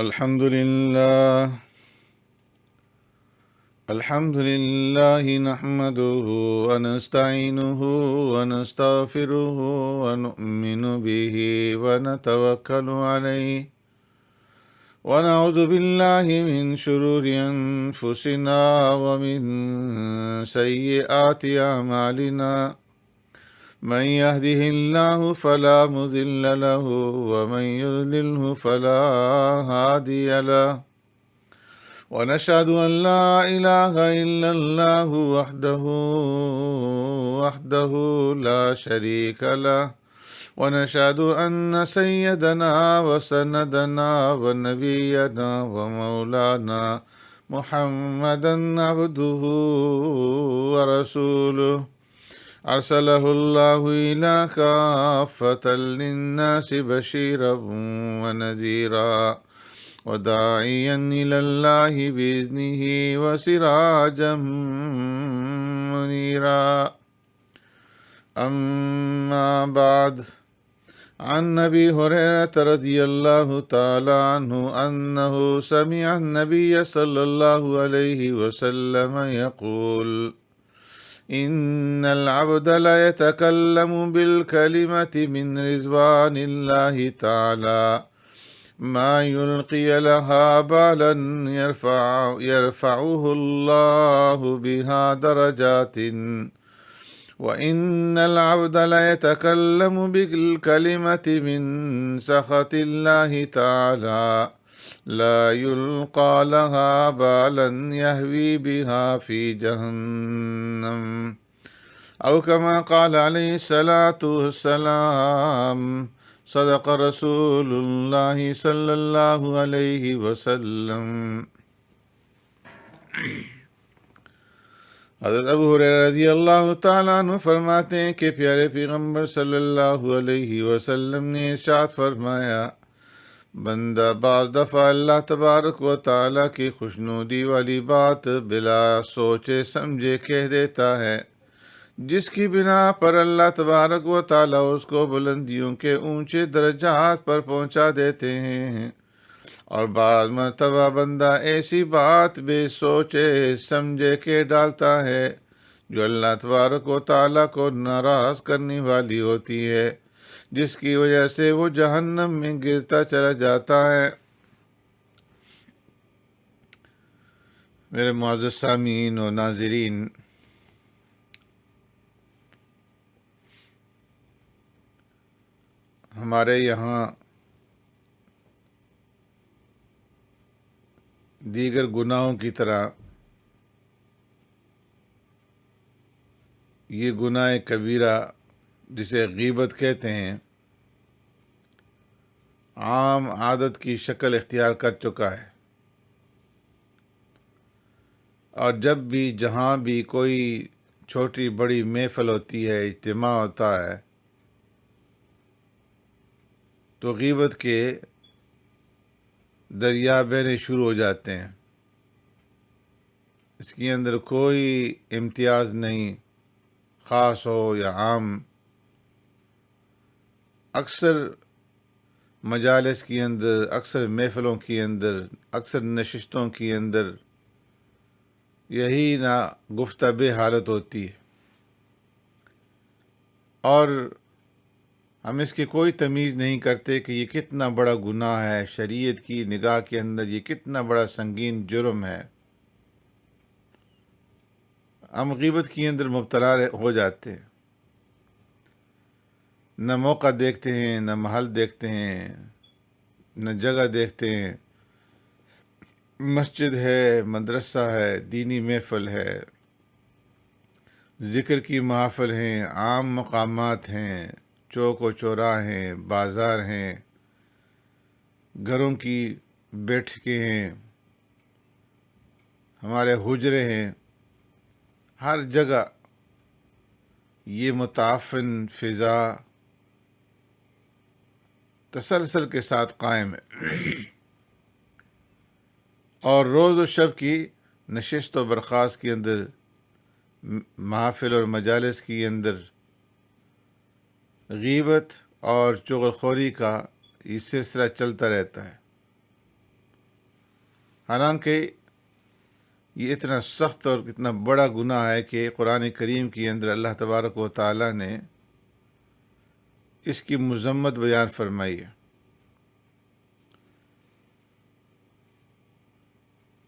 الحمد لله نحمده ونستعينه ونستغفره ونؤمن به ونتوكل عليه ونعوذ بالله من شرور أنفسنا ومن سيئات أعمالنا من يهده الله فلا مضل له ومن يضلله فلا هادي له ونشهد أن لا إله إلا الله وحده لا شريك له ونشهد أن سيدنا وسندنا ونبينا ومولانا محمدا عبده ورسوله أرسله الله إلى كافة للناس بشيرا ونذيرا وداعيا إلى الله بإذنه وسراجا منيرا أما بعد عن أبي هريرة رضي الله تعالى عنه أنه سمع النبي صلى الله عليه وسلم يقول إن العبد لا يتكلم بالكلمة من رضوان الله تعالى ما يلقي لها بالا يرفعه الله بها درجات وإن العبد لا يتكلم بالكلمة من سخط الله تعالى لا يلقى لها بالا يهوي بها في جهنم أو كما قال عليه الصلاة والسلام صدق رسول اللہ صلی اللہ علیہ وسلم۔ حضرت ابو ہریرہ رضی اللہ تعالیٰ عنہ فرماتے ہیں کہ پیارے پیغمبر صلی اللہ علیہ وسلم نے ارشاد فرمایا، بندہ بعض دفعہ اللہ تبارک و تعالیٰ کی خوشنودی والی بات بلا سوچے سمجھے کہہ دیتا ہے، جس کی بنا پر اللہ تبارک و تعالیٰ اس کو بلندیوں کے اونچے درجات پر پہنچا دیتے ہیں، اور بعض مرتبہ بندہ ایسی بات بے سوچے سمجھے کے ڈالتا ہے جو اللہ تبارک و تعالیٰ کو ناراض کرنے والی ہوتی ہے، جس کی وجہ سے وہ جہنم میں گرتا چلا جاتا ہے۔ میرے معزز سامعین و ناظرین، ہمارے یہاں دیگر گناہوں کی طرح یہ گناہ کبیرہ جسے غیبت کہتے ہیں عام عادت کی شکل اختیار کر چکا ہے، اور جب بھی جہاں بھی کوئی چھوٹی بڑی محفل ہوتی ہے، اجتماع ہوتا ہے، تو غیبت کے دریا بہنے شروع ہو جاتے ہیں۔ اس کے اندر کوئی امتیاز نہیں، خاص ہو یا عام۔ اکثر مجالس کے اندر، اکثر محفلوں کے اندر، اکثر نشستوں کے اندر یہی نا گفتگو حالت ہوتی ہے، اور ہم اس کی کوئی تمیز نہیں کرتے کہ یہ کتنا بڑا گناہ ہے، شریعت کی نگاہ کے اندر یہ کتنا بڑا سنگین جرم ہے۔ ہم غیبت کے اندر مبتلا ہو جاتے ہیں، نہ موقع دیکھتے ہیں، نہ محل دیکھتے ہیں، نہ جگہ دیکھتے ہیں۔ مسجد ہے، مدرسہ ہے، دینی محفل ہے، ذکر کی محافل ہیں، عام مقامات ہیں، چوک و چوراہے ہیں، بازار ہیں، گھروں کی بیٹھکیں ہیں، ہمارے حجرے ہیں، ہر جگہ یہ متعفن فضا تسلسل کے ساتھ قائم ہے، اور روز و شب کی نشست و برخاست کے اندر، محافل اور مجالس کے اندر غیبت اور چغل خوری کا یہ سلسلہ چلتا رہتا ہے۔ حالانکہ یہ اتنا سخت اور اتنا بڑا گناہ ہے کہ قرآن کریم کے اندر اللہ تبارک و تعالیٰ نے اس کی مذمت بیان فرمائی ہے،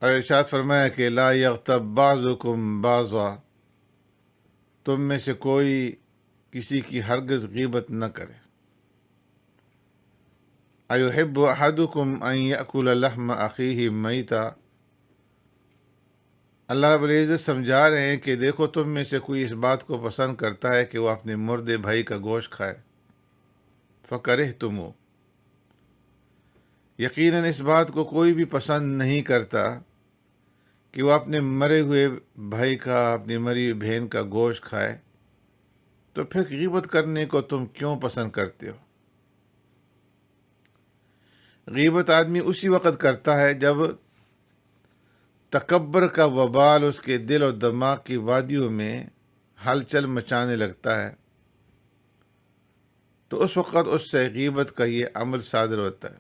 اور ارشاد فرمایا کہ لا یغتب بعضکم بعضا، تم میں سے کوئی کسی کی ہرگز غیبت نہ کرے۔ ایحب احدکم ان یأکل لحم اخیہ میتا، اللہ رب العزت سمجھا رہے ہیں کہ دیکھو تم میں سے کوئی اس بات کو پسند کرتا ہے کہ وہ اپنے مردے بھائی کا گوشت کھائے، فکرہتموہ، یقیناً اس بات کو کوئی بھی پسند نہیں کرتا کہ وہ اپنے مرے ہوئے بھائی کا، اپنی مری ہوئی بہن کا گوشت کھائے، تو پھر غیبت کرنے کو تم کیوں پسند کرتے ہو؟ غیبت آدمی اسی وقت کرتا ہے جب تکبر کا وبال اس کے دل اور دماغ کی وادیوں میں ہلچل مچانے لگتا ہے، تو اس وقت اس سے غیبت کا یہ عمل صادر ہوتا ہے۔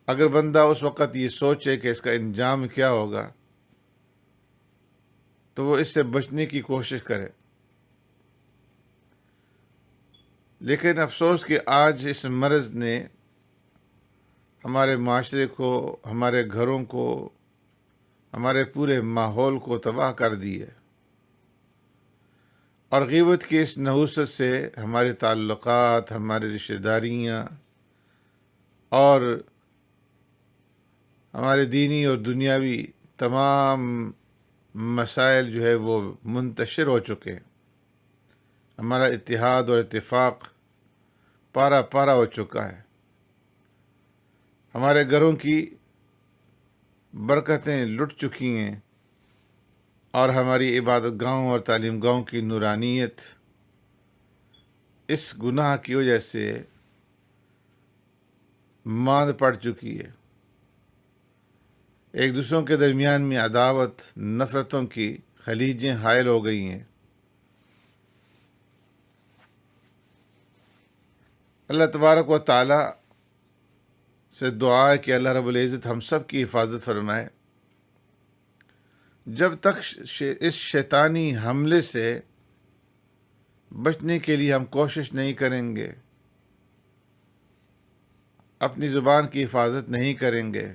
اگر بندہ اس وقت یہ سوچے کہ اس کا انجام کیا ہوگا تو وہ اس سے بچنے کی کوشش کرے، لیکن افسوس کہ آج اس مرض نے ہمارے معاشرے کو، ہمارے گھروں کو، ہمارے پورے ماحول کو تباہ کر دی ہے، اور غیبت کی اس نحوست سے ہمارے تعلقات، ہماری رشتہ داریاں اور ہمارے دینی اور دنیاوی تمام مسائل جو ہے وہ منتشر ہو چکے ہیں۔ ہمارا اتحاد اور اتفاق پارا پارا ہو چکا ہے، ہمارے گھروں کی برکتیں لٹ چکی ہیں، اور ہماری عبادت گاہوں اور تعلیم گاہوں کی نورانیت اس گناہ کی وجہ سے ماند پڑ چکی ہے۔ ایک دوسروں کے درمیان میں عداوت، نفرتوں کی خلیجیں حائل ہو گئی ہیں۔ اللہ تبارک و تعالی سے دعا ہے کہ اللہ رب العزت ہم سب کی حفاظت فرمائے۔ جب تک اس شیطانی حملے سے بچنے کے لیے ہم کوشش نہیں کریں گے، اپنی زبان کی حفاظت نہیں کریں گے،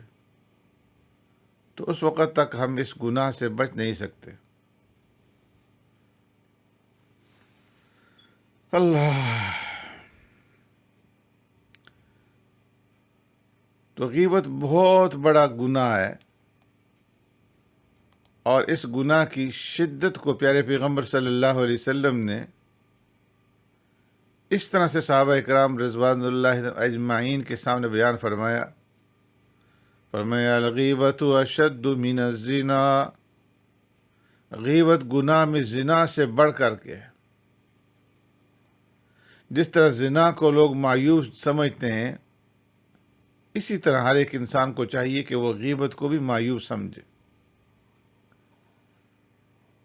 تو اس وقت تک ہم اس گناہ سے بچ نہیں سکتے۔ اللہ، تو غیبت بہت بڑا گناہ ہے، اور اس گناہ کی شدت کو پیارے پیغمبر صلی اللہ علیہ وسلم نے اس طرح سے صحابہ اکرام رضوان اللہ اجمعین کے سامنے بیان فرمایا، الغیبت اشد من الزنا، غیبت گناہ میں زنا سے بڑھ کر کے، جس طرح زنا کو لوگ معیوب سمجھتے ہیں، اسی طرح ہر ایک انسان کو چاہیے کہ وہ غیبت کو بھی معیوب سمجھے۔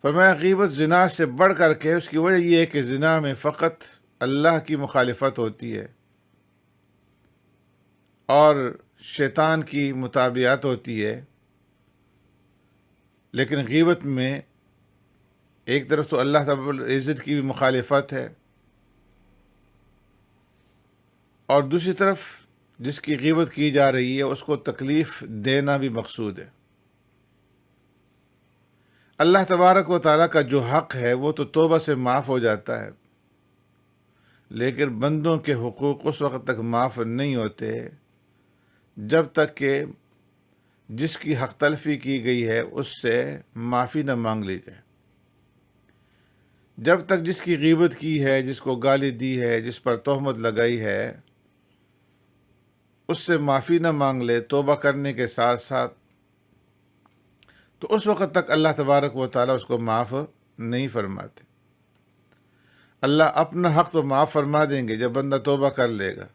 فرمایا غیبت زنا سے بڑھ کر کے، اس کی وجہ یہ ہے کہ زنا میں فقط اللہ کی مخالفت ہوتی ہے اور شیطان کی مطابعت ہوتی ہے، لیکن غیبت میں ایک طرف تو اللہ رب العزت کی بھی مخالفت ہے، اور دوسری طرف جس کی غیبت کی جا رہی ہے اس کو تکلیف دینا بھی مقصود ہے۔ اللہ تبارک و تعالیٰ کا جو حق ہے وہ تو توبہ سے معاف ہو جاتا ہے، لیکن بندوں کے حقوق اس وقت تک معاف نہیں ہوتے جب تک کہ جس کی حق تلفی کی گئی ہے اس سے معافی نہ مانگ لی جائے۔ جب تک جس کی غیبت کی ہے، جس کو گالی دی ہے، جس پر تہمت لگائی ہے، اس سے معافی نہ مانگ لے توبہ کرنے کے ساتھ ساتھ، تو اس وقت تک اللہ تبارک و تعالیٰ اس کو معاف نہیں فرماتے۔ اللہ اپنا حق تو معاف فرما دیں گے جب بندہ توبہ کر لے گا،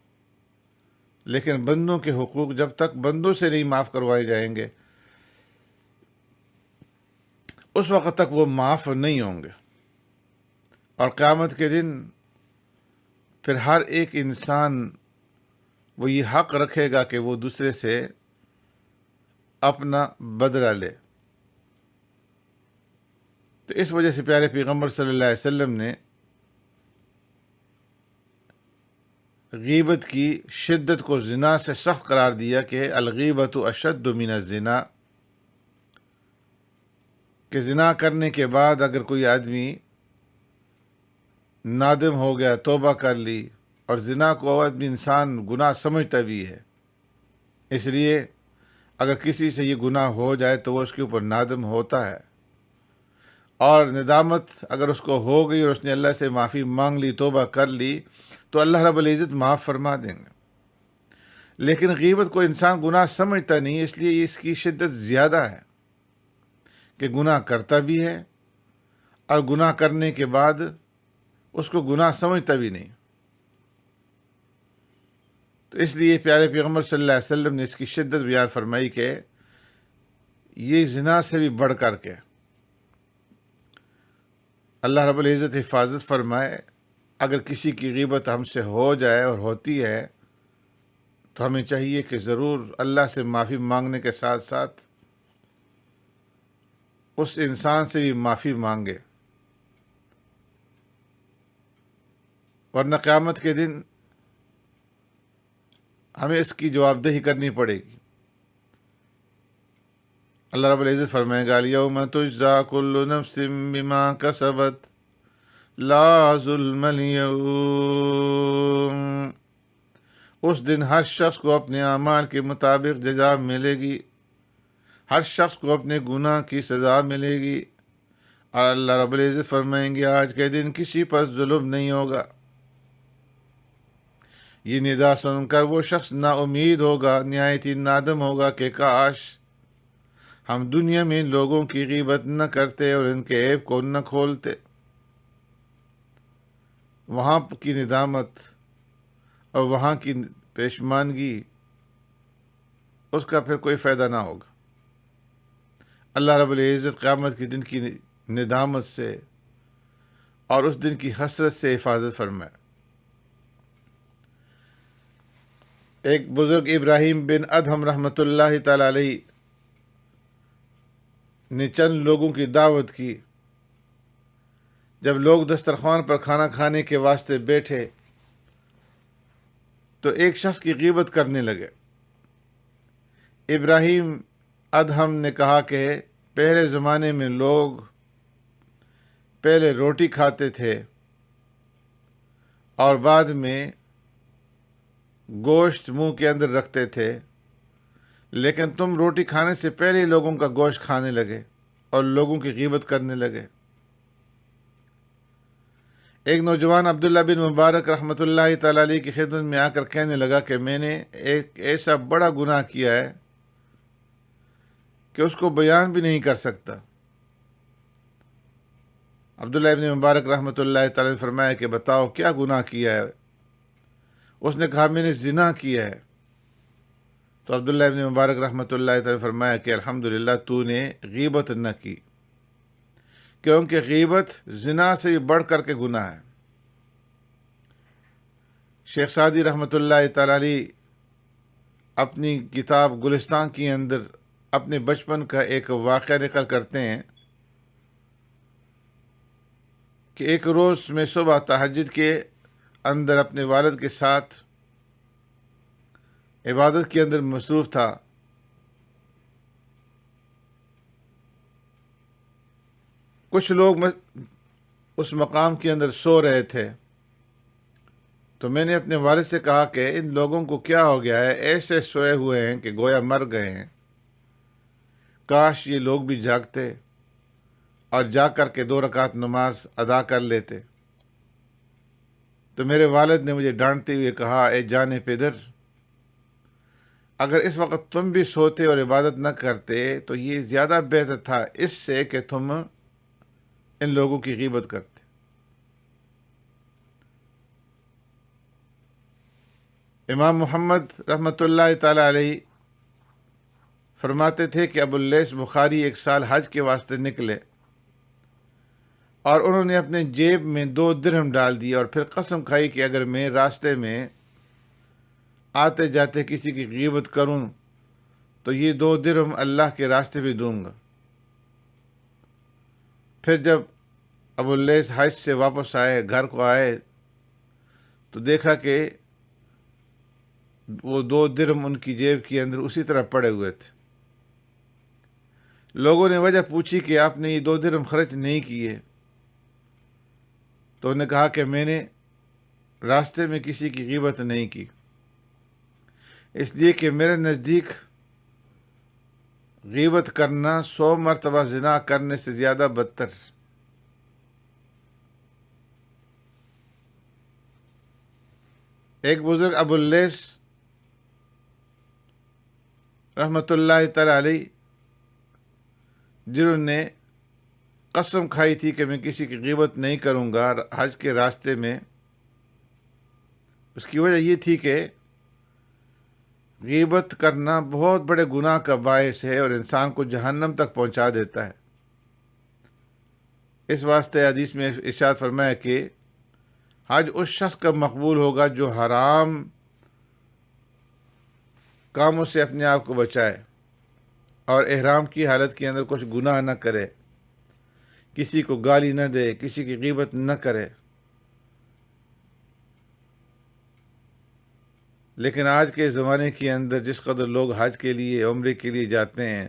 لیکن بندوں کے حقوق جب تک بندوں سے نہیں معاف کروائے جائیں گے اس وقت تک وہ معاف نہیں ہوں گے۔ اور قیامت کے دن پھر ہر ایک انسان وہ یہ حق رکھے گا کہ وہ دوسرے سے اپنا بدلہ لے۔ تو اس وجہ سے پیارے پیغمبر صلی اللہ علیہ وسلم نے غیبت کی شدت کو زنا سے سخت قرار دیا کہ الغیبۃ اشد من الزنا، کہ زنا کرنے کے بعد اگر کوئی آدمی نادم ہو گیا، توبہ کر لی، اور زنا کو آدمی انسان گناہ سمجھتا بھی ہے، اس لیے اگر کسی سے یہ گناہ ہو جائے تو وہ اس کے اوپر نادم ہوتا ہے، اور ندامت اگر اس کو ہو گئی اور اس نے اللہ سے معافی مانگ لی، توبہ کر لی، تو اللہ رب العزت معاف فرما دیں گے۔ لیکن غیبت کو انسان گناہ سمجھتا نہیں، اس لیے اس کی شدت زیادہ ہے کہ گناہ کرتا بھی ہے، اور گناہ کرنے کے بعد اس کو گناہ سمجھتا بھی نہیں۔ تو اس لیے پیارے پیغمبر صلی اللہ علیہ وسلم نے اس کی شدت بیان فرمائی کہ یہ زنا سے بھی بڑھ کر کے اللہ رب العزت حفاظت فرمائے۔ اگر کسی کی غیبت ہم سے ہو جائے اور ہوتی ہے تو ہمیں چاہیے کہ ضرور اللہ سے معافی مانگنے کے ساتھ ساتھ اس انسان سے بھی معافی مانگے، ورنہ قیامت کے دن ہمیں اس کی جواب دہی کرنی پڑے گی۔ اللہ رب العزت فرمائے گا الیوم تجزی کل نفس بما کسبت لا ظلم اليوم، اس دن ہر شخص کو اپنے اعمال کے مطابق جزا ملے گی، ہر شخص کو اپنے گناہ کی سزا ملے گی، اور اللہ رب العزت فرمائیں گے آج کے دن کسی پر ظلم نہیں ہوگا۔ یہ ندا سن کر وہ شخص نا امید ہوگا، نہایت ہی نادم ہوگا کہ کاش ہم دنیا میں لوگوں کی غیبت نہ کرتے اور ان کے عیب کو نہ کھولتے۔ وہاں کی ندامت اور وہاں کی پیشمانگی، اس کا پھر کوئی فائدہ نہ ہوگا۔ اللہ رب العزت قیامت کے دن کی ندامت سے اور اس دن کی حسرت سے حفاظت فرمائے۔ ایک بزرگ ابراہیم بن ادہم رحمۃ اللہ تعالی علیہ نے چند لوگوں کی دعوت کی۔ جب لوگ دسترخوان پر کھانا کھانے کے واسطے بیٹھے تو ایک شخص کی غیبت کرنے لگے۔ ابراہیم ادہم نے کہا کہ پہلے زمانے میں لوگ پہلے روٹی کھاتے تھے اور بعد میں گوشت منہ کے اندر رکھتے تھے، لیکن تم روٹی کھانے سے پہلے لوگوں کا گوشت کھانے لگے اور لوگوں کی غیبت کرنے لگے۔ ایک نوجوان عبداللہ بن مبارک رحمۃ اللہ تعالی علیہ کی خدمت میں آ کر کہنے لگا کہ میں نے ایک ایسا بڑا گناہ کیا ہے کہ اس کو بیان بھی نہیں کر سکتا۔ عبداللہ بن مبارک رحمۃ اللہ تعالی نے فرمایا کہ بتاؤ کیا گناہ کیا ہے؟ اس نے کہا میں نے زنا کیا ہے۔ تو عبداللہ بن مبارک رحمۃ اللہ تعالی نے فرمایا کہ الحمدللہ تو نے غیبت نہ کی، کیونکہ غیبت زنا سے بھی بڑھ کر کے گناہ ہے۔ شیخ سعدی رحمۃ اللہ تعالی علیہ اپنی کتاب گلستان کے اندر اپنے بچپن کا ایک واقعہ نقل کرتے ہیں کہ ایک روز میں صبح تہجد کے اندر اپنے والد کے ساتھ عبادت کے اندر مصروف تھا۔ کچھ لوگ اس مقام کے اندر سو رہے تھے، تو میں نے اپنے والد سے کہا کہ ان لوگوں کو کیا ہو گیا ہے، ایسے سوئے ہوئے ہیں کہ گویا مر گئے ہیں، کاش یہ لوگ بھی جاگتے اور جا کر کے 2 رکعت نماز ادا کر لیتے۔ تو میرے والد نے مجھے ڈانٹتے ہوئے کہا اے جان پدر، اگر اس وقت تم بھی سوتے اور عبادت نہ کرتے تو یہ زیادہ بہتر تھا اس سے کہ تم ان لوگوں کی غیبت کرتے۔ امام محمد رحمۃ اللہ تعالی علیہ فرماتے تھے کہ ابو اللیث بخاری ایک سال حج کے واسطے نکلے اور انہوں نے اپنے جیب میں 2 درہم ڈال دیے اور پھر قسم کھائی کہ اگر میں راستے میں آتے جاتے کسی کی غیبت کروں تو یہ 2 درہم اللہ کے راستے میں دوں گا۔ پھر جب ابو اللیث حج سے واپس آئے، گھر کو آئے، تو دیکھا کہ وہ 2 درہم ان کی جیب کے اندر اسی طرح پڑے ہوئے تھے۔ لوگوں نے وجہ پوچھی کہ آپ نے یہ 2 درہم خرچ نہیں کیے، تو انہوں نے کہا کہ میں نے راستے میں کسی کی غیبت نہیں کی، اس لیے کہ میرے نزدیک غیبت کرنا 100 مرتبہ زنا کرنے سے زیادہ بدتر۔ ایک بزرگ ابو اللیث رحمۃ اللہ تعالی علیہ، جنہوں نے قسم کھائی تھی کہ میں کسی کی غیبت نہیں کروں گا حج کے راستے میں، اس کی وجہ یہ تھی کہ غیبت کرنا بہت بڑے گناہ کا باعث ہے اور انسان کو جہنم تک پہنچا دیتا ہے۔ اس واسطے حدیث میں ارشاد فرمایا کہ حج اس شخص کا مقبول ہوگا جو حرام کاموں سے اپنے آپ کو بچائے اور احرام کی حالت کے اندر کچھ گناہ نہ کرے، کسی کو گالی نہ دے، کسی کی غیبت نہ کرے۔ لیکن آج کے زمانے کے اندر جس قدر لوگ حج کے لیے، عمرے کے لیے جاتے ہیں،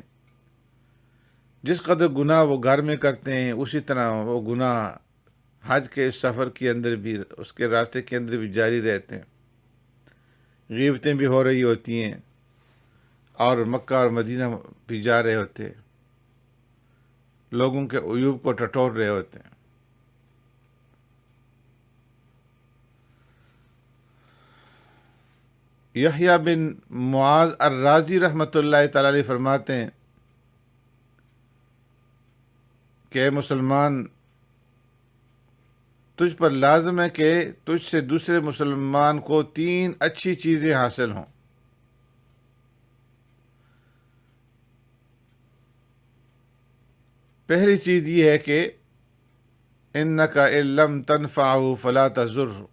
جس قدر گناہ وہ گھر میں کرتے ہیں، اسی طرح وہ گناہ حج کے سفر کے اندر بھی، اس کے راستے کے اندر بھی جاری رہتے ہیں۔ غیبتیں بھی ہو رہی ہوتی ہیں اور مکہ اور مدینہ بھی جا رہے ہوتے ہیں، لوگوں کے عیوب کو ٹٹول رہے ہوتے ہیں۔ یحییٰ بن معاذ الرازی رحمۃ اللہ تعالی علیہ فرماتے ہیں کہ اے مسلمان، تجھ پر لازم ہے کہ تجھ سے دوسرے مسلمان کو 3 اچھی چیزیں حاصل ہوں۔ پہلی چیز یہ ہے کہ انک ان لم تنفعہ فلا تضرہ،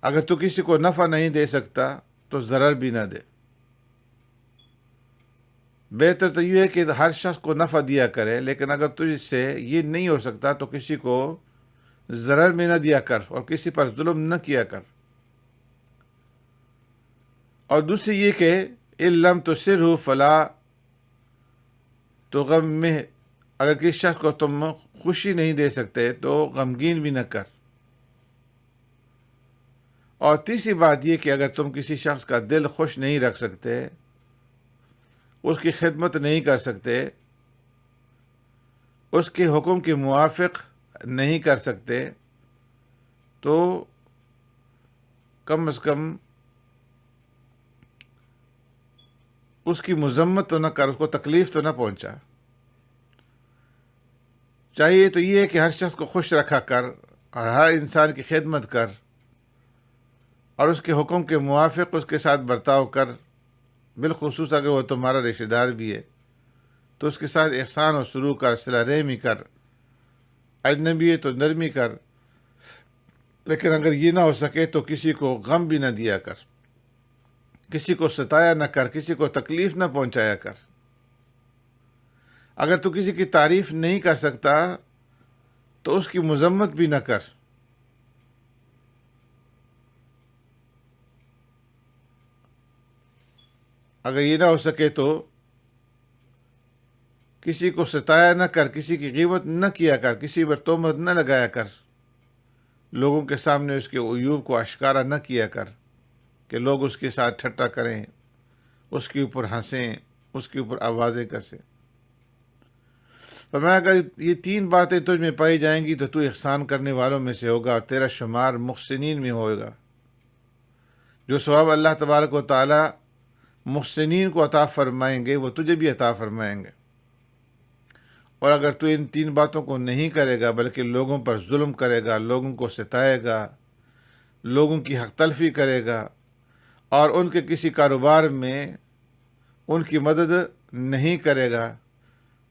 اگر تو کسی کو نفع نہیں دے سکتا تو ضرر بھی نہ دے۔ بہتر تو یہ ہے کہ ہر شخص کو نفع دیا کرے، لیکن اگر تجھ سے یہ نہیں ہو سکتا تو کسی کو ضرر میں نہ دیا کر اور کسی پر ظلم نہ کیا کر۔ اور دوسری یہ کہ ان لم تسرہ فلا تغمہ، اگر کسی شخص کو تم خوشی نہیں دے سکتے تو غمگین بھی نہ کر۔ اور تیسری بات یہ کہ اگر تم کسی شخص کا دل خوش نہیں رکھ سکتے، اس کی خدمت نہیں کر سکتے، اس کے حکم کے موافق نہیں کر سکتے، تو کم از کم اس کی مذمت تو نہ کر، اس کو تکلیف تو نہ پہنچا۔ چاہیے تو یہ ہے کہ ہر شخص کو خوش رکھا کر اور ہر انسان کی خدمت کر اور اس کے حکم کے موافق اس کے ساتھ برتاؤ کر، بالخصوص اگر وہ تمہارا رشتہ دار بھی ہے تو اس کے ساتھ احسان و سلوک کر، صلہ رحمی کر، اجنبی ہے تو نرمی کر، لیکن اگر یہ نہ ہو سکے تو کسی کو غم بھی نہ دیا کر، کسی کو ستایا نہ کر، کسی کو تکلیف نہ پہنچایا کر۔ اگر تو کسی کی تعریف نہیں کر سکتا تو اس کی مذمت بھی نہ کر۔ اگر یہ نہ ہو سکے تو کسی کو ستایا نہ کر، کسی کی غیبت نہ کیا کر، کسی پر تہمت نہ لگایا کر، لوگوں کے سامنے اس کے عیوب کو اشکارا نہ کیا کر کہ لوگ اس کے ساتھ ٹھٹا کریں، اس کے اوپر ہنسیں، اس کے اوپر آوازیں کسیں۔ فرمایا اگر یہ 3 باتیں تجھ میں پائی جائیں گی تو تو احسان کرنے والوں میں سے ہوگا اور تیرا شمار محسنین میں ہوگا۔ جو ثواب اللہ تبارک و تعالی محسنین کو عطا فرمائیں گے وہ تجھے بھی عطا فرمائیں گے۔ اور اگر تو ان 3 باتوں کو نہیں کرے گا بلکہ لوگوں پر ظلم کرے گا، لوگوں کو ستائے گا، لوگوں کی حق تلفی کرے گا اور ان کے کسی کاروبار میں ان کی مدد نہیں کرے گا،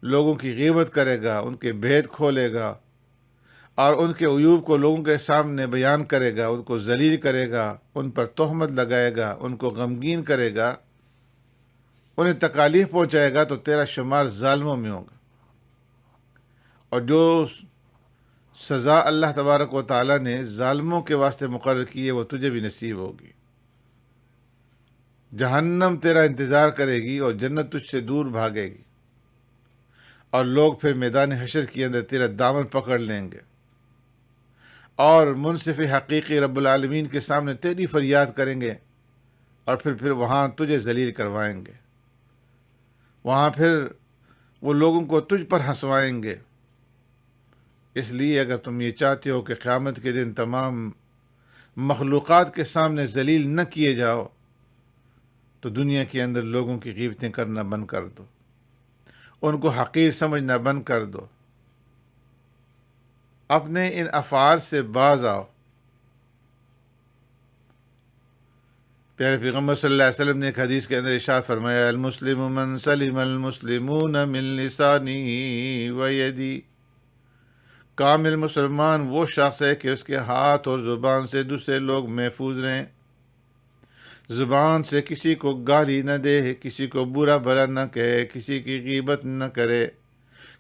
لوگوں کی غیبت کرے گا، ان کے بھید کھولے گا اور ان کے عیوب کو لوگوں کے سامنے بیان کرے گا، ان کو ذلیل کرے گا، ان پر تہمت لگائے گا، ان کو غمگین کرے گا، انہیں تکالیف پہنچائے گا تو تیرا شمار ظالموں میں ہوگا، اور جو سزا اللہ تبارک و تعالیٰ نے ظالموں کے واسطے مقرر کی ہے وہ تجھے بھی نصیب ہوگی۔ جہنم تیرا انتظار کرے گی اور جنت تجھ سے دور بھاگے گی، اور لوگ پھر میدان حشر کے اندر تیرا دامن پکڑ لیں گے اور منصف حقیقی رب العالمین کے سامنے تیری فریاد کریں گے، اور پھر وہاں تجھے ذلیل کروائیں گے، وہاں پھر وہ لوگوں کو تجھ پر ہنسوائیں گے۔ اس لیے اگر تم یہ چاہتے ہو کہ قیامت کے دن تمام مخلوقات کے سامنے ذلیل نہ کیے جاؤ، تو دنیا کے اندر لوگوں کی غیبتیں کرنا بند کر دو، ان کو حقیر سمجھنا بند کر دو، اپنے ان افعال سے باز آؤ۔ پیارے پیغمبر صلی اللہ علیہ وسلم نے ایک حدیث کے اندر ارشاد فرمایا، المسلم من سلم المسلمون من لسانه و یدی، کامل مسلمان وہ شخص ہے کہ اس کے ہاتھ اور زبان سے دوسرے لوگ محفوظ رہیں، زبان سے کسی کو گالی نہ دے، کسی کو برا بھلا نہ کہے، کسی کی غیبت نہ کرے،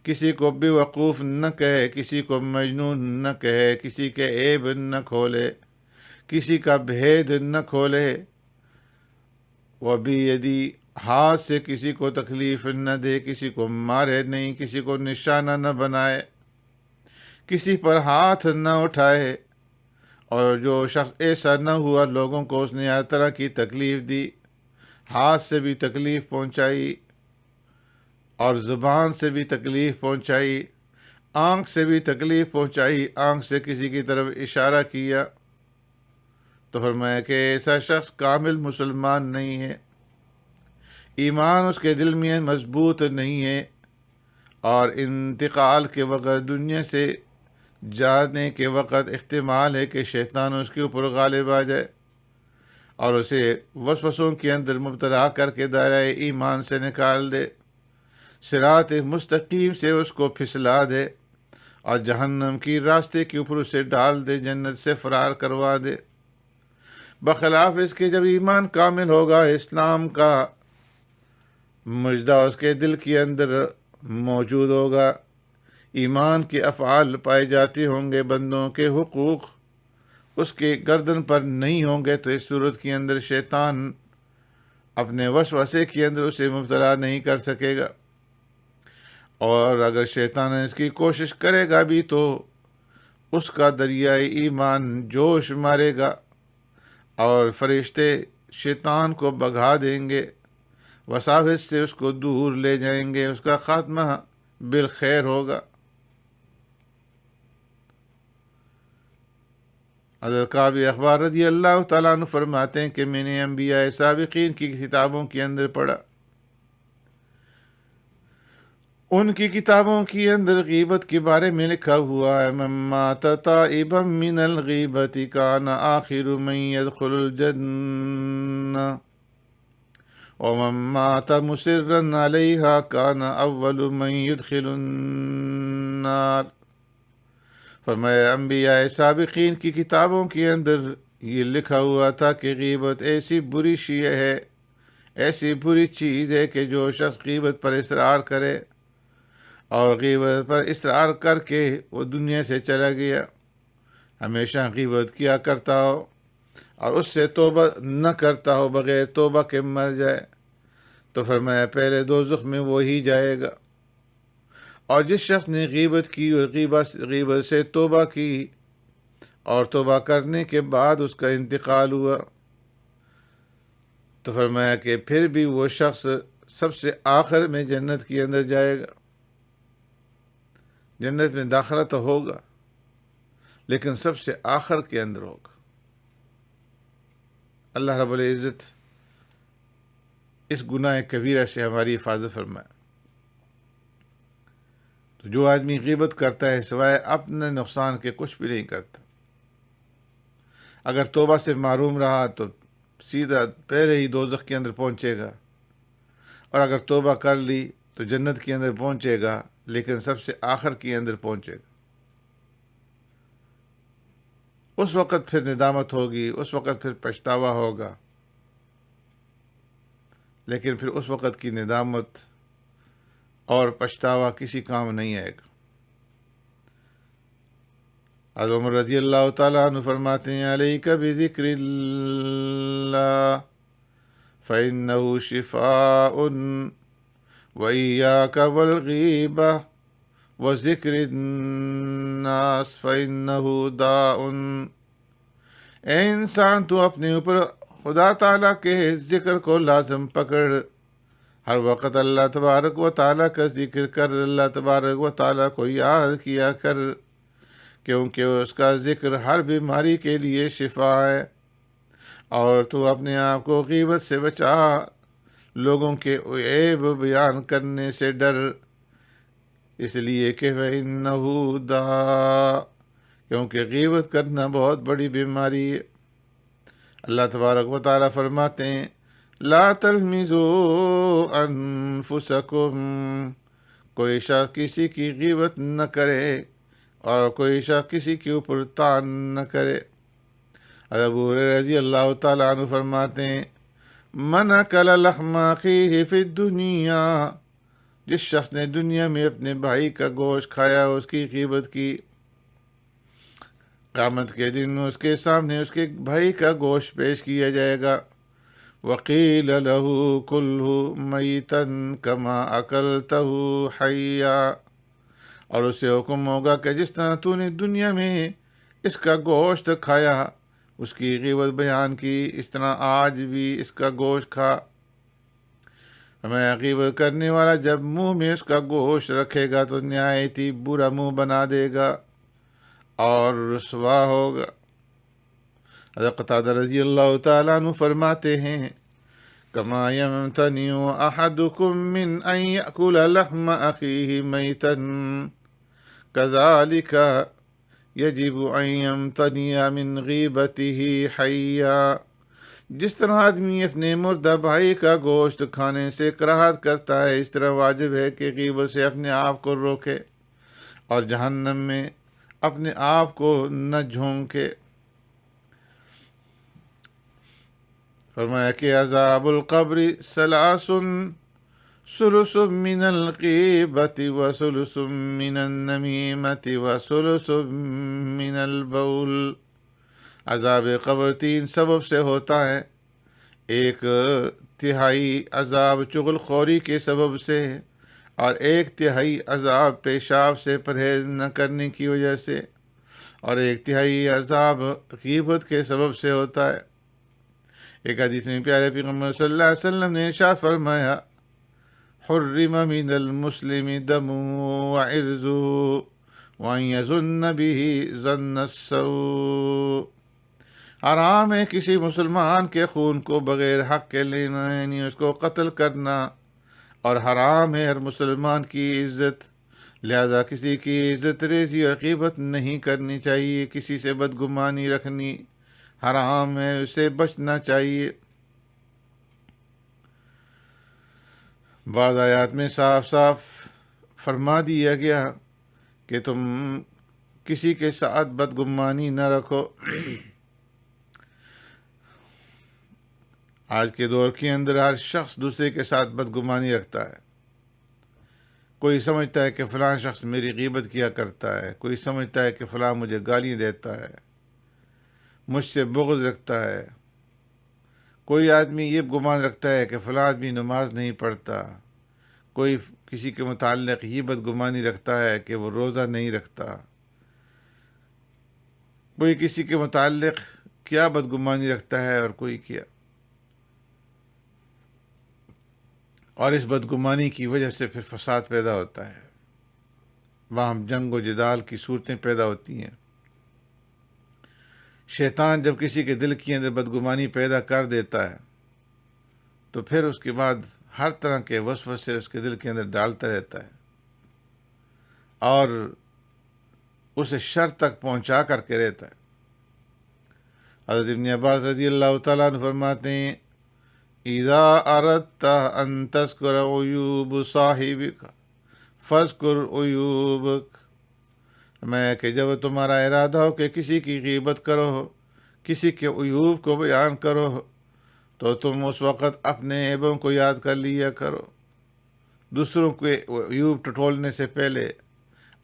کسی کو بے وقوف نہ کہے، کسی کو مجنون نہ کہے، کسی کے عیب نہ کھولے، کسی کا بھید نہ کھولے، وَبِيَدِي، ہاتھ سے کسی کو تکلیف نہ دے، کسی کو مارے نہیں، کسی کو نشانہ نہ بنائے، کسی پر ہاتھ نہ اٹھائے، اور جو شخص ایسا نہ ہوا لوگوں کو اس نے ہر طرح کی تکلیف دی، ہاتھ سے بھی تکلیف پہنچائی اور زبان سے بھی تکلیف پہنچائی، آنکھ سے بھی تکلیف پہنچائی، آنکھ سے کسی کی طرف اشارہ کیا، تو فرمایا کہ ایسا شخص کامل مسلمان نہیں ہے، ایمان اس کے دل میں مضبوط نہیں ہے، اور انتقال کے وقت دنیا سے جانے کے وقت احتمال ہے کہ شیطان اس کے اوپر غالب آ جائے اور اسے وسوسوں کے اندر مبتلا کر کے دائرۂ ایمان سے نکال دے، صراط مستقیم سے اس کو پھسلا دے اور جہنم کی راستے کے اوپر اسے ڈال دے، جنت سے فرار کروا دے۔ بخلاف اس کے جب ایمان کامل ہوگا، اسلام کا مژدہ اس کے دل کے اندر موجود ہوگا، ایمان کے افعال پائے جاتے ہوں گے، بندوں کے حقوق اس کے گردن پر نہیں ہوں گے، تو اس صورت کے اندر شیطان اپنے وسوسے کے اندر اسے مبتلا نہیں کر سکے گا، اور اگر شیطان اس کی کوشش کرے گا بھی تو اس کا دریائے ایمان جوش مارے گا اور فرشتے شیطان کو بھگا دیں گے، وساوس سے اس کو دور لے جائیں گے، اس کا خاتمہ بالخیر ہوگا۔ حضرت کعب اخبار رضی اللہ تعالیٰ عنہ فرماتے ہیں کہ میں نے انبیاء سابقین کی کتابوں کے اندر پڑھا، ان کی کتابوں کے اندر غیبت کے بارے میں لکھا ہوا ہے، من مات تائبا من الغیبت کان آخر من يدخل الجنہ ومن مات مصرا علیہا کان اول من يدخل النار۔ فرمایا انبیاء سابقین کی کتابوں کے اندر یہ لکھا ہوا تھا کہ غیبت ایسی بری شیء ہے، ایسی بری چیز ہے کہ جو شخص غیبت پر اصرار کرے اور غیبت پر اصرار کر کے وہ دنیا سے چلا گیا، ہمیشہ غیبت کیا کرتا ہو اور اس سے توبہ نہ کرتا ہو، بغیر توبہ کے مر جائے، تو فرمایا پہلے دوزخ میں وہی جائے گا۔ اور جس شخص نے غیبت کی اور غیبت سے توبہ کی اور توبہ کرنے کے بعد اس کا انتقال ہوا، تو فرمایا کہ پھر بھی وہ شخص سب سے آخر میں جنت کے اندر جائے گا، جنت میں داخلہ تو ہوگا لیکن سب سے آخر کے اندر ہوگا۔ اللہ رب العزت اس گناہ کبیرہ سے ہماری حفاظت فرمائے۔ تو جو آدمی غیبت کرتا ہے سوائے اپنے نقصان کے کچھ بھی نہیں کرتا، اگر توبہ سے معروم رہا تو سیدھا پہلے ہی دوزخ کے اندر پہنچے گا، اور اگر توبہ کر لی تو جنت کے اندر پہنچے گا، لیکن سب سے آخر کے اندر پہنچے گا۔ اس وقت پھر ندامت ہوگی، اس وقت پھر پچھتاوا ہوگا، لیکن پھر اس وقت کی ندامت اور پچھتاوا کسی کام نہیں آئے گا۔ حضرت عمر رضی اللہ تعالیٰ عنہ فرماتے ہیں علیک بذکر اللہ فإنہ شفاء وإیاک والغیبہ وذکر الناس فإنہ داء۔ اے انسان تو اپنے اوپر خدا تعالیٰ کے ذکر کو لازم پکڑ، ہر وقت اللہ تبارک و تعالیٰ کا ذکر کر، اللہ تبارک و تعالیٰ کو یاد کیا کر، کیونکہ اس کا ذکر ہر بیماری کے لیے شفا ہے۔ اور تو اپنے آپ کو غیبت سے بچا، لوگوں کے عیب بیان کرنے سے ڈر، اس لیے کہ فَإِنَّهُ داء، کیونکہ غیبت کرنا بہت بڑی بیماری ہے۔ اللہ تبارک و تعالیٰ فرماتے ہیں لا تلمزوا انفسکم، کوئی شخص کسی کی غیبت نہ کرے اور کوئی شخص کسی کے اوپر طعن نہ کرے۔ ابو ہریرہ رضی اللہ تعالیٰ عنہ فرماتے ہیں من اکل لحم اخیہ فی الدنیا، جس شخص نے دنیا میں اپنے بھائی کا گوشت کھایا، اس کی غیبت کی، قیامت کے دن اس کے سامنے اس کے بھائی کا گوشت پیش کیا جائے گا۔ وقیل لہ کلہ میتا کما اکلتہ حیا، اور اسے حکم ہوگا کہ جس طرح تو نے دنیا میں اس کا گوشت کھایا، اس کی غیبت بیان کی، اس طرح آج بھی اس کا گوشت کھا۔ ہمیں غیبت کرنے والا جب منہ میں اس کا گوشت رکھے گا تو نہایت ہی برا منہ بنا دے گا اور رسوا ہوگا۔ حضرت قتادہ رضی اللہ تعالیٰ عنہ فرماتے ہیں کما یمتنع احدکم من ان یأکل لحم اخیہ میتا کذالک یجب ان یمتنع من غیبتہ حیا، جس طرح آدمی اپنے مردہ بھائی کا گوشت کھانے سے کراہت کرتا ہے، اس طرح واجب ہے کہ غیبت سے اپنے آپ کو روکے اور جہنم میں اپنے آپ کو نہ جھونکے۔ فرمایا کہ عذاب القبر ثلاث ثلث من الغیبۃ وثلث من النمیمۃ وثلث من البول، عذاب قبر 3 سبب سے ہوتا ہے، 1/3 عذاب چغل خوری کے سبب سے، اور 1/3 عذاب پیشاب سے پرہیز نہ کرنے کی وجہ سے، اور 1/3 عذاب غیبت کے سبب سے ہوتا ہے۔ ایک حدیث میں پیارے پیغمبر صلی اللہ علیہ وسلم نے ارشاد فرمایا حرم من المسلم دمه وعرضه وان يظن به ظن السوء، حرام ہے کسی مسلمان کے خون کو بغیر حق کے لینا، یعنی اس کو قتل کرنا، اور حرام ہے ہر مسلمان کی عزت، لہذا کسی کی عزت ریزی اور غیبت نہیں کرنی چاہیے، کسی سے بدگمانی رکھنی حرام ہے، اسے بچنا چاہیے۔ بعض آیات میں صاف صاف فرما دیا گیا کہ تم کسی کے ساتھ بدگمانی نہ رکھو۔ آج کے دور کے اندر ہر شخص دوسرے کے ساتھ بدگمانی رکھتا ہے، کوئی سمجھتا ہے کہ فلاں شخص میری غیبت کیا کرتا ہے، کوئی سمجھتا ہے کہ فلاں مجھے گالیاں دیتا ہے، مجھ سے بغض رکھتا ہے، کوئی آدمی یہ گمان رکھتا ہے کہ فلاں آدمی نماز نہیں پڑھتا، کوئی کسی کے متعلق یہ بدگمانی رکھتا ہے کہ وہ روزہ نہیں رکھتا، کوئی کسی کے متعلق کیا بدگمانی رکھتا ہے اور کوئی کیا، اور اس بدگمانی کی وجہ سے پھر فساد پیدا ہوتا ہے، وہاں جنگ و جدال کی صورتیں پیدا ہوتی ہیں۔ شیطان جب کسی کے دل کے اندر بدگمانی پیدا کر دیتا ہے تو پھر اس کے بعد ہر طرح کے وسوسے اس کے دل کے اندر ڈالتا رہتا ہے اور اسے شر تک پہنچا کر کے رہتا ہے۔ حضرت ابن عباس رضی اللہ تعالیٰ عنہ فرماتے ہیں اذا اردت ان تذکر عیوب صاحبک فاذکر عیوبک، میں کہ جب تمہارا ارادہ ہو کہ کسی کی غیبت کرو، کسی کے عیوب کو بیان کرو، تو تم اس وقت اپنے عیبوں کو یاد کر لیا کرو۔ دوسروں کے عیوب ٹٹولنے سے پہلے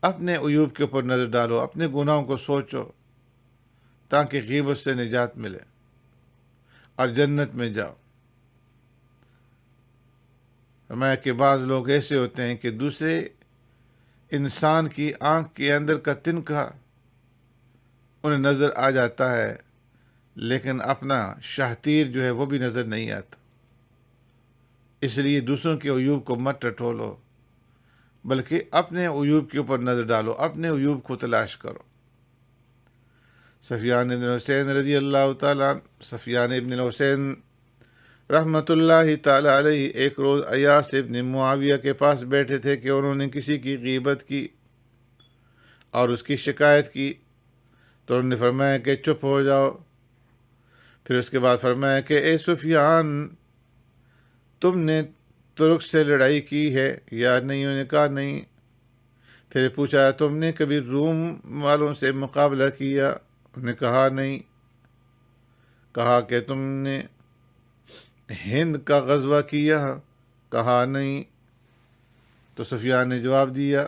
اپنے عیوب کے اوپر نظر ڈالو، اپنے گناہوں کو سوچو، تاکہ غیبت سے نجات ملے اور جنت میں جاؤ۔ فرمایا کہ بعض لوگ ایسے ہوتے ہیں کہ دوسرے انسان کی آنکھ کے اندر کا تنکا انہیں نظر آ جاتا ہے، لیکن اپنا شاہتیر جو ہے وہ بھی نظر نہیں آتا۔ اس لیے دوسروں کے عیوب کو مت ٹٹولو، بلکہ اپنے عیوب کے اوپر نظر ڈالو، اپنے عیوب کو تلاش کرو۔ سفیان ابن حسین رضی اللہ تعالیٰ سفیان ابن حسین رحمۃ اللہ تعالی علیہ ایک روز ایاس ابن معاویہ کے پاس بیٹھے تھے کہ انہوں نے کسی کی غیبت کی اور اس کی شکایت کی، تو انہوں نے فرمایا کہ چپ ہو جاؤ۔ پھر اس کے بعد فرمایا کہ اے سفیان، تم نے ترک سے لڑائی کی ہے یا نہیں؟ انہوں نے کہا نہیں۔ پھر پوچھا تم نے کبھی روم والوں سے مقابلہ کیا؟ انہوں نے کہا نہیں۔ کہا کہ تم نے ہند کا غزوہ کیا؟ کہا نہیں۔ تو سفیان نے جواب دیا،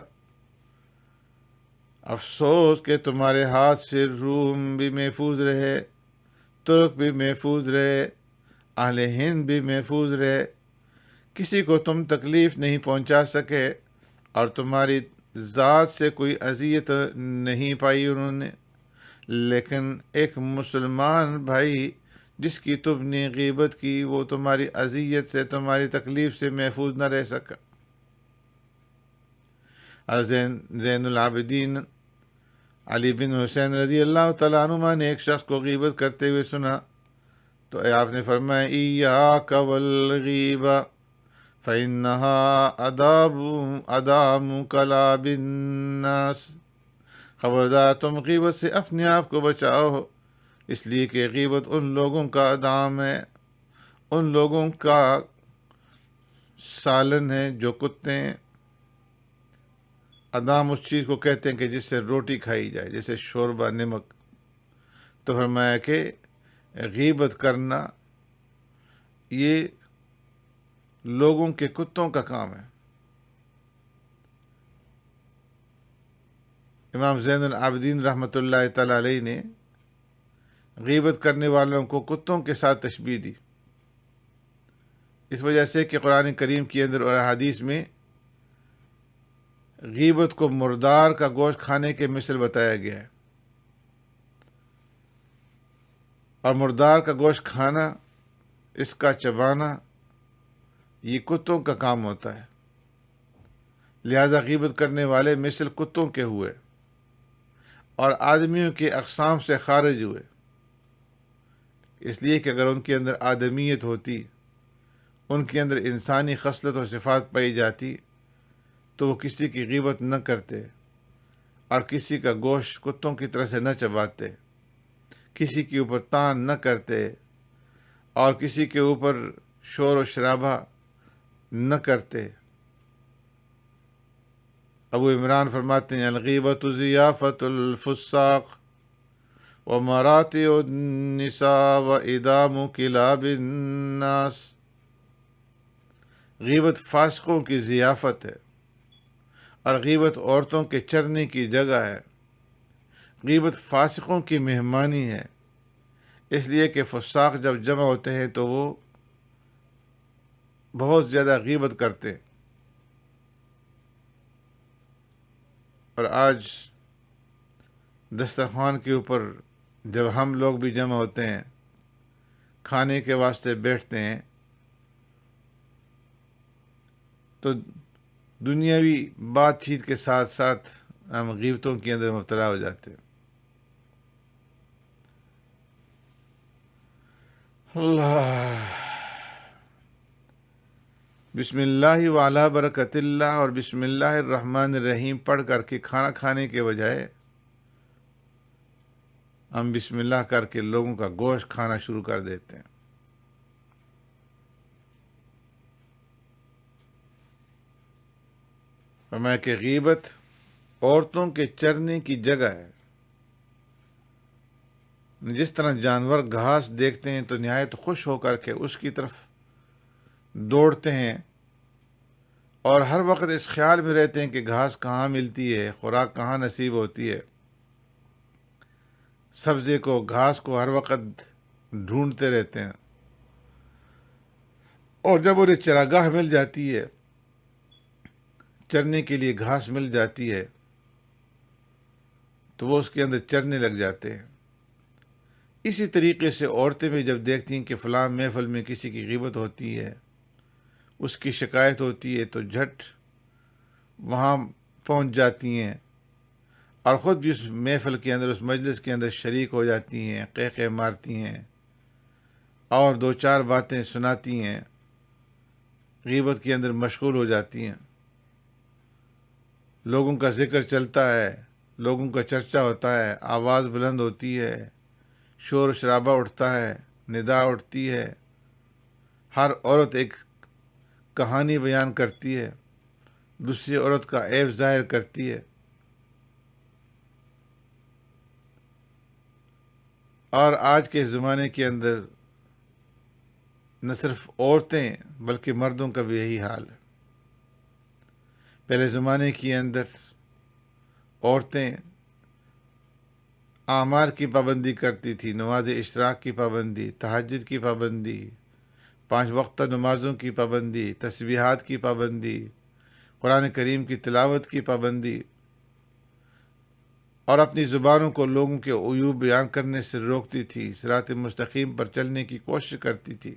افسوس کہ تمہارے ہاتھ سے روم بھی محفوظ رہے، ترک بھی محفوظ رہے، اہل ہند بھی محفوظ رہے، کسی کو تم تکلیف نہیں پہنچا سکے اور تمہاری ذات سے کوئی اذیت نہیں پائی انہوں نے، لیکن ایک مسلمان بھائی جس کی تم نے غیبت کی وہ تمہاری اذیت سے، تمہاری تکلیف سے محفوظ نہ رہ سکا۔ زین العابدین علی بن حسین رضی اللہ تعالیٰ عنہما نے ایک شخص کو غیبت کرتے ہوئے سنا، تو آپ نے فرمایا ایاک والغیبہ فإنها ادام کلاب الناس، خبردار تم غیبت سے اپنے آپ کو بچاؤ، اس لیے کہ غیبت ان لوگوں کا ادام ہے، ان لوگوں کا سالن ہے جو کتے ہیں۔ ادام اس چیز کو کہتے ہیں کہ جس سے روٹی کھائی جائے، جیسے شوربہ، نمک۔ تو فرمایا کہ غیبت کرنا یہ لوگوں کے کتوں کا کام ہے۔ امام زین العابدین رحمۃ اللہ تعالی علیہ نے غیبت کرنے والوں کو کتوں کے ساتھ تشبیہ دی، اس وجہ سے کہ قرآن کریم کے اندر اور احادیث میں غیبت کو مردار کا گوشت کھانے کے مثل بتایا گیا ہے، اور مردار کا گوشت کھانا، اس کا چبانا، یہ کتوں کا کام ہوتا ہے۔ لہذا غیبت کرنے والے مثل کتوں کے ہوئے اور آدمیوں کے اقسام سے خارج ہوئے، اس لیے کہ اگر ان کے اندر آدمیت ہوتی، ان کے اندر انسانی خصلت و صفات پائی جاتی، تو وہ کسی کی غیبت نہ کرتے اور کسی کا گوشت کتوں کی طرح سے نہ چباتے، کسی کے اوپر تان نہ کرتے اور کسی کے اوپر شور و شرابہ نہ کرتے۔ ابو عمران فرماتے ہیں الغیبۃ ضیافۃ الفساق ومراطع النساء وادام کلاب الناس، غیبت فاسقوں کی ضیافت ہے اور غیبت عورتوں کے چرنے کی جگہ ہے، غیبت فاسقوں کی مہمانی ہے، اس لیے کہ فساق جب جمع ہوتے ہیں تو وہ بہت زیادہ غیبت کرتے ہیں۔ اور آج دسترخوان کے اوپر جب ہم لوگ بھی جمع ہوتے ہیں، کھانے کے واسطے بیٹھتے ہیں، تو دنیاوی بات چیت کے ساتھ ساتھ ہم غیبتوں کے اندر مبتلا ہو جاتے ہیں۔ اللہ، بسم اللہ وعلی برکت اللہ اور بسم اللہ الرحمن الرحیم پڑھ کر کے کھانا کھانے کے بجائے ہم بسم اللہ کر کے لوگوں کا گوشت کھانا شروع کر دیتے ہیں۔ فرمایا کہ غیبت عورتوں کے چرنے کی جگہ ہے، جس طرح جانور گھاس دیکھتے ہیں تو نہایت خوش ہو کر کے اس کی طرف دوڑتے ہیں، اور ہر وقت اس خیال میں رہتے ہیں کہ گھاس کہاں ملتی ہے، خوراک کہاں نصیب ہوتی ہے، سبزے کو، گھاس کو ہر وقت ڈھونڈتے رہتے ہیں، اور جب انہیں چراگاہ مل جاتی ہے، چرنے کے لیے گھاس مل جاتی ہے، تو وہ اس کے اندر چرنے لگ جاتے ہیں۔ اسی طریقے سے عورتیں بھی جب دیکھتی ہیں کہ فلاں محفل میں کسی کی غیبت ہوتی ہے، اس کی شکایت ہوتی ہے، تو جھٹ وہاں پہنچ جاتی ہیں اور خود بھی اس محفل کے اندر، اس مجلس کے اندر شریک ہو جاتی ہیں، قہقہ مارتی ہیں اور دو چار باتیں سناتی ہیں، غیبت کے اندر مشغول ہو جاتی ہیں۔ لوگوں کا ذکر چلتا ہے، لوگوں کا چرچا ہوتا ہے، آواز بلند ہوتی ہے، شور و شرابہ اٹھتا ہے، ندا اٹھتی ہے، ہر عورت ایک کہانی بیان کرتی ہے، دوسری عورت کا عیب ظاہر کرتی ہے، اور آج کے زمانے کے اندر نہ صرف عورتیں بلکہ مردوں کا بھی یہی حال ہے۔ پہلے زمانے کے اندر عورتیں اعمال کی پابندی کرتی تھی، نماز اشراق کی پابندی، تہجد کی پابندی، 5 وقتہ نمازوں کی پابندی، تسبیحات کی پابندی، قرآن کریم کی تلاوت کی پابندی، اور اپنی زبانوں کو لوگوں کے عیوب بیان کرنے سے روکتی تھی، صراط مستقیم پر چلنے کی کوشش کرتی تھی۔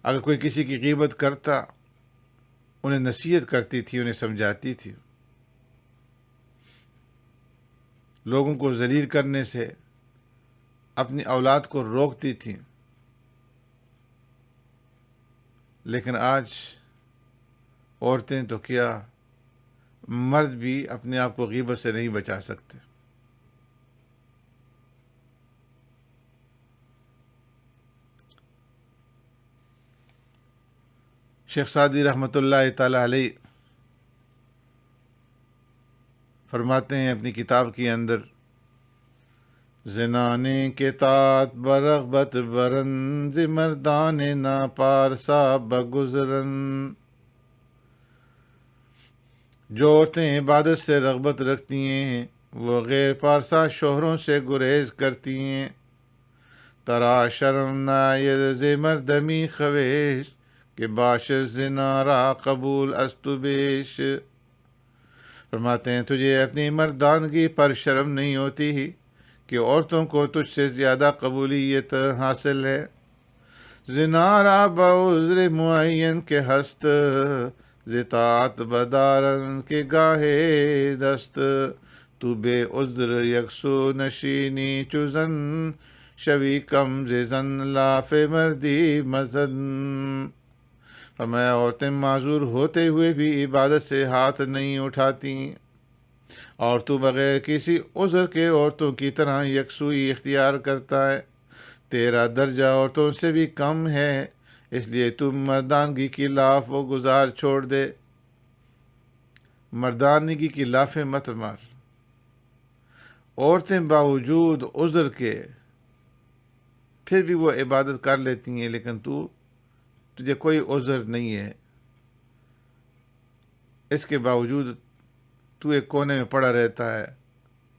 اگر کوئی کسی کی غیبت کرتا، انہیں نصیحت کرتی تھی، انہیں سمجھاتی تھی، لوگوں کو ذلیل کرنے سے اپنی اولاد کو روکتی تھی۔ لیکن آج عورتیں تو کیا، مرد بھی اپنے آپ کو غیبت سے نہیں بچا سکتے۔ شیخ سعدی رحمۃ اللہ تعالی علیہ فرماتے ہیں اپنی کتاب کے اندر، زنانے کے تات برغبت برن، ز مردان نا پارسا بگزرن۔ جو عورتیں عبادت سے رغبت رکھتی ہیں وہ غیر پارسا شوہروں سے گریز کرتی ہیں۔ ترا شرم ناید ز مردمی خویش، کہ باش زنا را قبول استو بیش۔ فرماتے ہیں تجھے اپنی مردانگی پر شرم نہیں ہوتی ہی کہ عورتوں کو تجھ سے زیادہ قبولیت حاصل ہے۔ زنا را بعذر معین کے ہست، زطاعت بدارن کے گاہے دست۔ تو بے عذر یکسو نشینی چوزن، شوی کم زن لاف مردی مزن۔ فرمایا عورتیں معذور ہوتے ہوئے بھی عبادت سے ہاتھ نہیں اٹھاتی، اور تو بغیر کسی عذر کے عورتوں کی طرح یکسوئی اختیار کرتا ہے۔ تیرا درجہ عورتوں سے بھی کم ہے، اس لیے تم مردانگی کی لاف و گزار چھوڑ دے۔ مردانگی کی لافیں مت مار۔ عورتیں باوجود عذر کے پھر بھی وہ عبادت کر لیتی ہیں، لیکن تجھے کوئی عذر نہیں ہے، اس کے باوجود تو ایک کونے میں پڑا رہتا ہے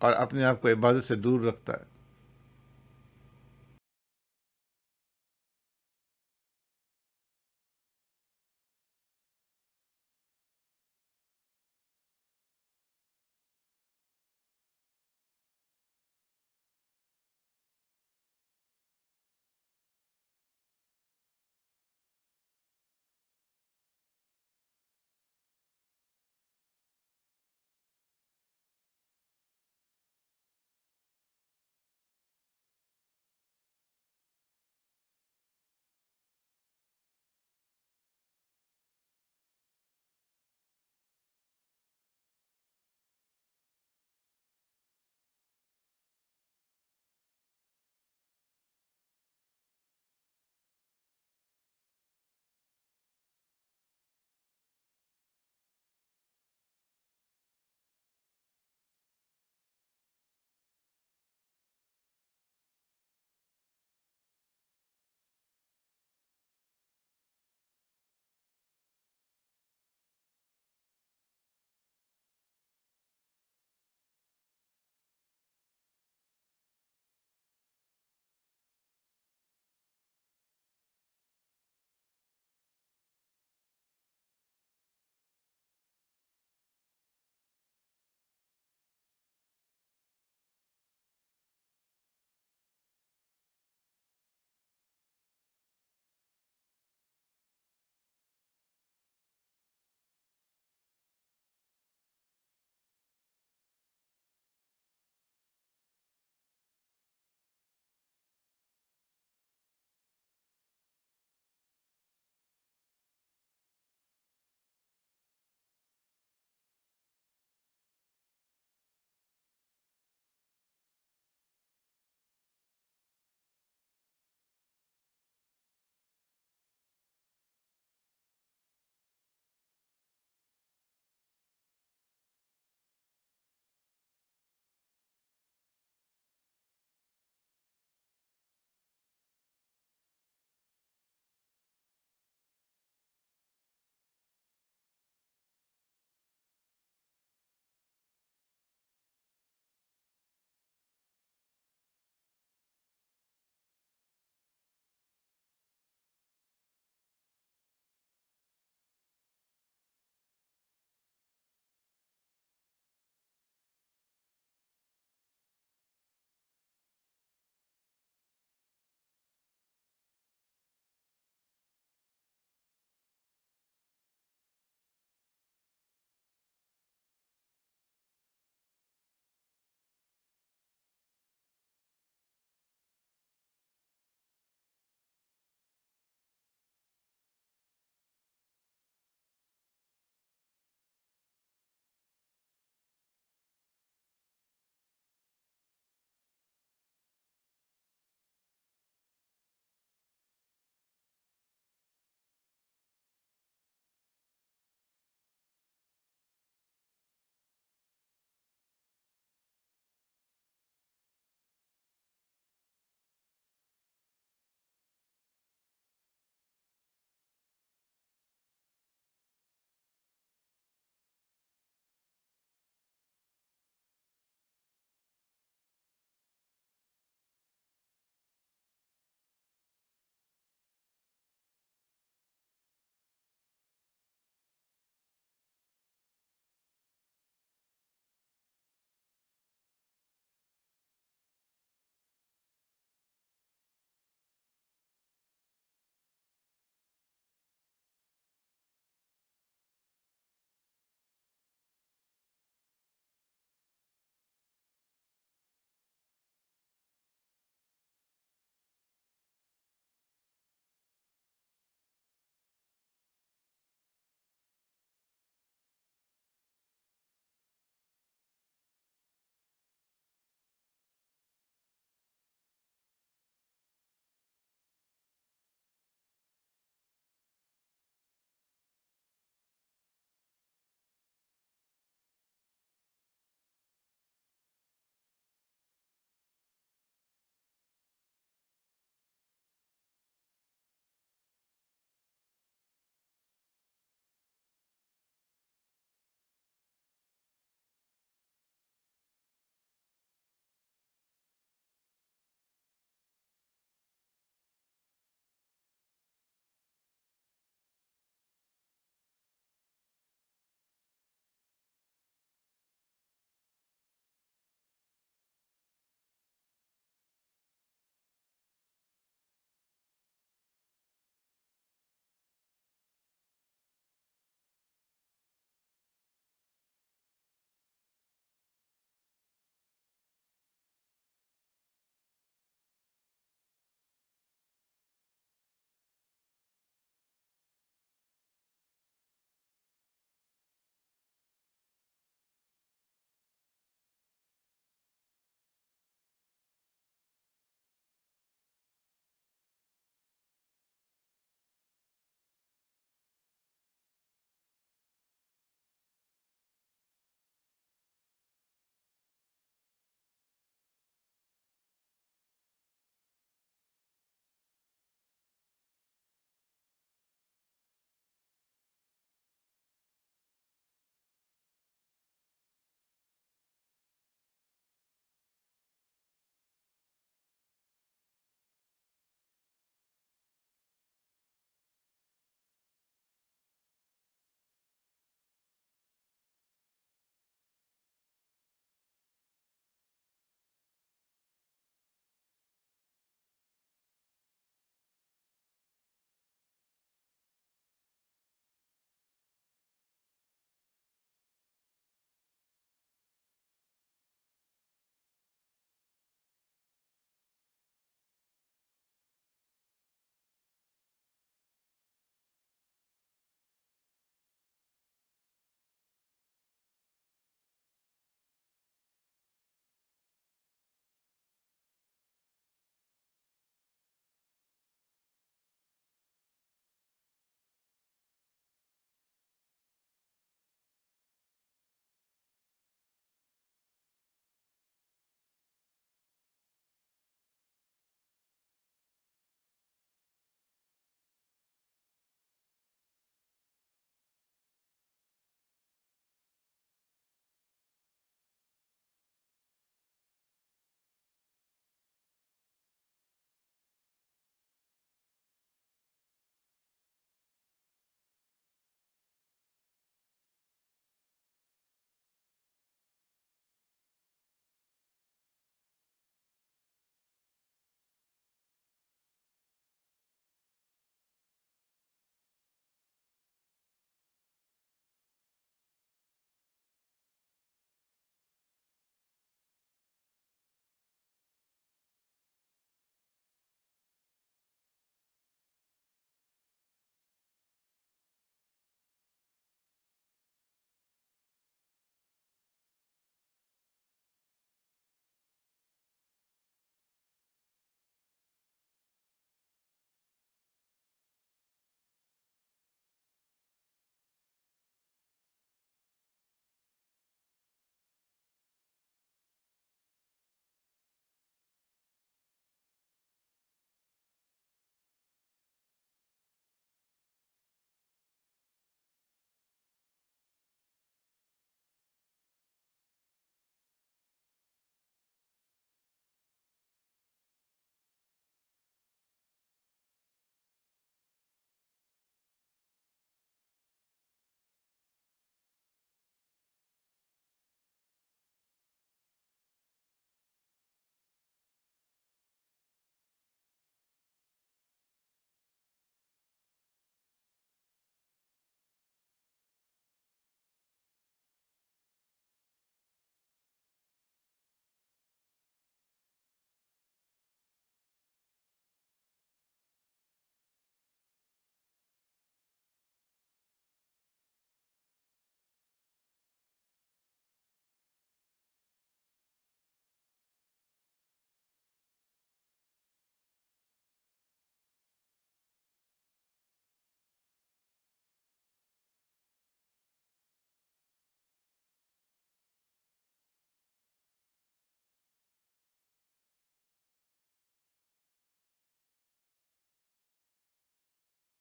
اور اپنے آپ کو عبادت سے دور رکھتا ہے۔